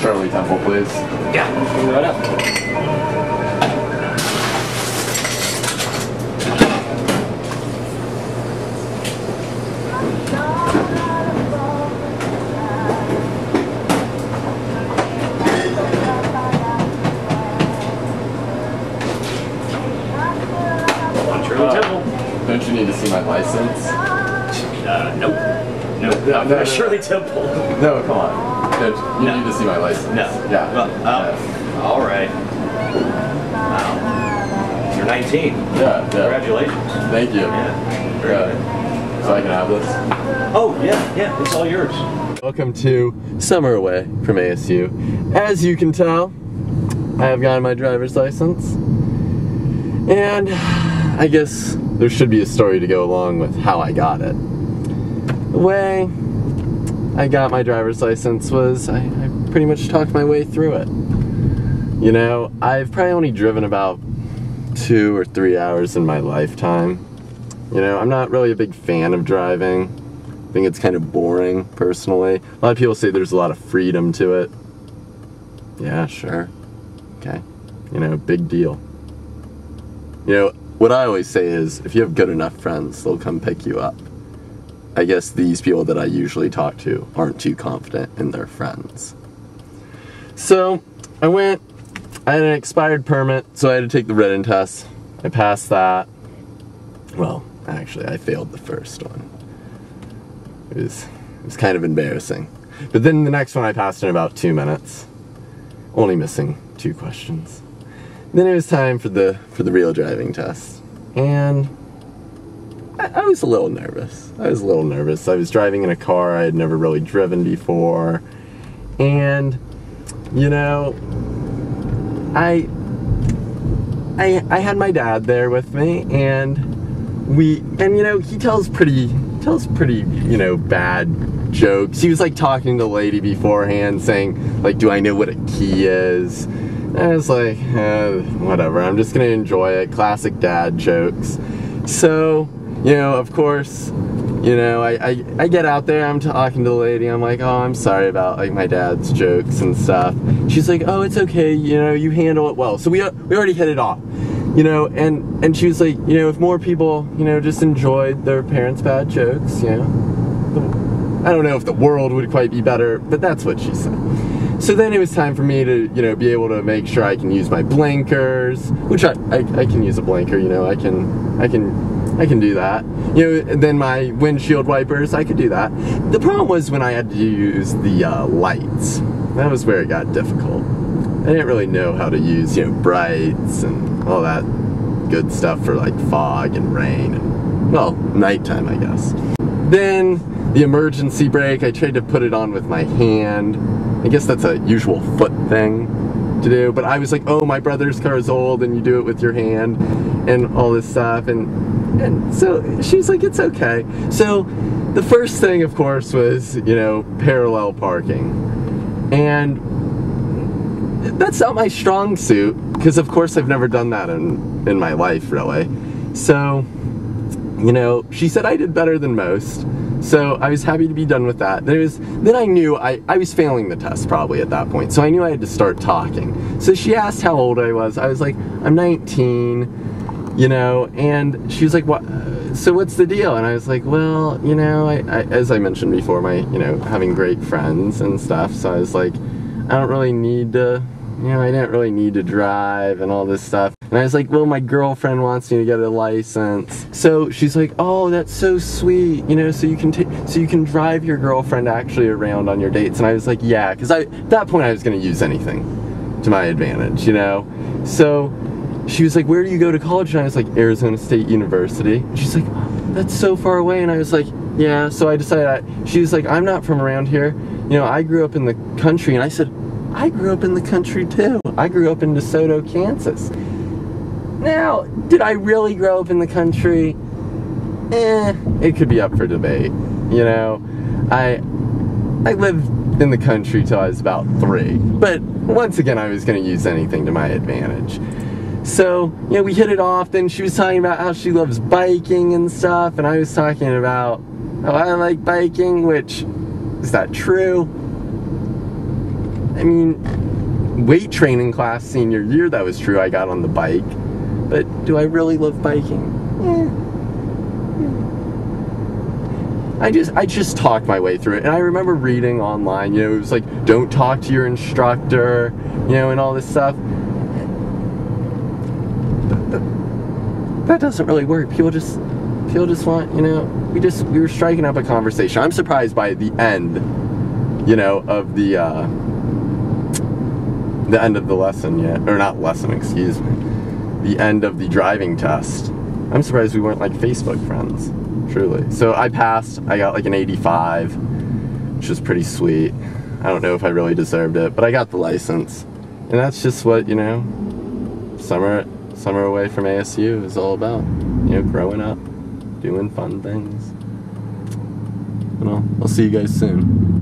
Shirley Temple, please. Yeah, coming right up. Don't you need to see my license? Nope. No, Shirley Temple. No, come on. Don't you need to see my license? No. Yeah. Well, all right. Wow. You're 19. Yeah. Congratulations. Thank you. Yeah. Very good. So I can have this? Oh, yeah. It's all yours. Welcome to Summer Away from ASU. As you can tell, I have gotten my driver's license. And I guess there should be a story to go along with how I got it. The way I got my driver's license was I pretty much talked my way through it. You know, I've probably only driven about 2 or 3 hours in my lifetime. You know, I'm not really a big fan of driving. I think it's kind of boring, personally. A lot of people say there's a lot of freedom to it. Yeah, sure. Okay. You know, big deal. You know, what I always say is, if you have good enough friends, they'll come pick you up. I guess these people that I usually talk to aren't too confident in their friends. So, I had an expired permit, so I had to take the written test. I passed that. Well, actually, I failed the first one. It was kind of embarrassing. But then the next one I passed in about 2 minutes. Only missing 2 questions. Then it was time for the real driving test. And I was a little nervous. I was driving in a car I had never really driven before. And, you know, I had my dad there with me, and you know, he tells pretty, you know, bad jokes. He was like talking to the lady beforehand saying, like, do I know what a key is? And I was like, whatever, I'm just gonna enjoy it. Classic dad jokes. So, you know, of course, you know, I get out there, I'm talking to the lady, I'm like, oh, I'm sorry about, like, my dad's jokes and stuff. She's like, oh, it's okay, you know, you handle it well. So we already hit it off, you know, and she was like, you know, if more people, you know, just enjoyed their parents' bad jokes, you know, I don't know if the world would quite be better, but that's what she said. So then it was time for me to, you know, be able to make sure I can use my blinkers, which I can use a blinker, you know, I can do that. You know, and then my windshield wipers, I could do that. The problem was when I had to use the lights. That was where it got difficult. I didn't really know how to use, you know, brights and all that good stuff for like fog and rain and, well, nighttime, I guess. Then the emergency brake, I tried to put it on with my hand. I guess that's a usual foot thing to do, but I was like, oh, my brother's car is old and you do it with your hand and all this stuff, and so she's like, it's okay. So the first thing, of course, was, you know, parallel parking, and that's not my strong suit, because of course I've never done that in my life, really. So, you know, she said I did better than most. So I was happy to be done with that. Then I knew I was failing the test probably at that point. So I knew I had to start talking. So she asked how old I was. I was like, I'm 19, you know, and she was like, what? So what's the deal? And I was like, well, you know, I as I mentioned before, you know, having great friends and stuff. So I was like, I don't really need to, you know, I didn't really need to drive and all this stuff. And I was like, well, my girlfriend wants me to get a license. So she's like, oh, that's so sweet, you know, so you can drive your girlfriend actually around on your dates. And I was like, yeah, because at that point I was going to use anything to my advantage, you know. So she was like, where do you go to college? And I was like, Arizona State University. And she's like, oh, that's so far away. And I was like, yeah. So I decided, she was like, I'm not from around here. You know, I grew up in the country. And I said, I grew up in the country too. I grew up in DeSoto, Kansas. Now, did I really grow up in the country? It could be up for debate. You know, I lived in the country till I was about 3. But once again, I was going to use anything to my advantage. So, you know, we hit it off. Then she was talking about how she loves biking and stuff. And I was talking about how I like biking, which, is that true? I mean, weight training class senior year, that was true. I got on the bike. But do I really love biking? I just talked my way through it. And I remember reading online, you know, it was like, don't talk to your instructor, you know, and all this stuff. That doesn't really work. People just want, you know, we were striking up a conversation. I'm surprised by the end, you know, of the end of the lesson yet, or not lesson, excuse me, the end of the driving test. I'm surprised we weren't like Facebook friends, truly. So I passed. I got like an 85, which was pretty sweet. I don't know if I really deserved it, but I got the license, and that's just what, you know, summer away from ASU is all about. You know, growing up, doing fun things. Well, I'll see you guys soon.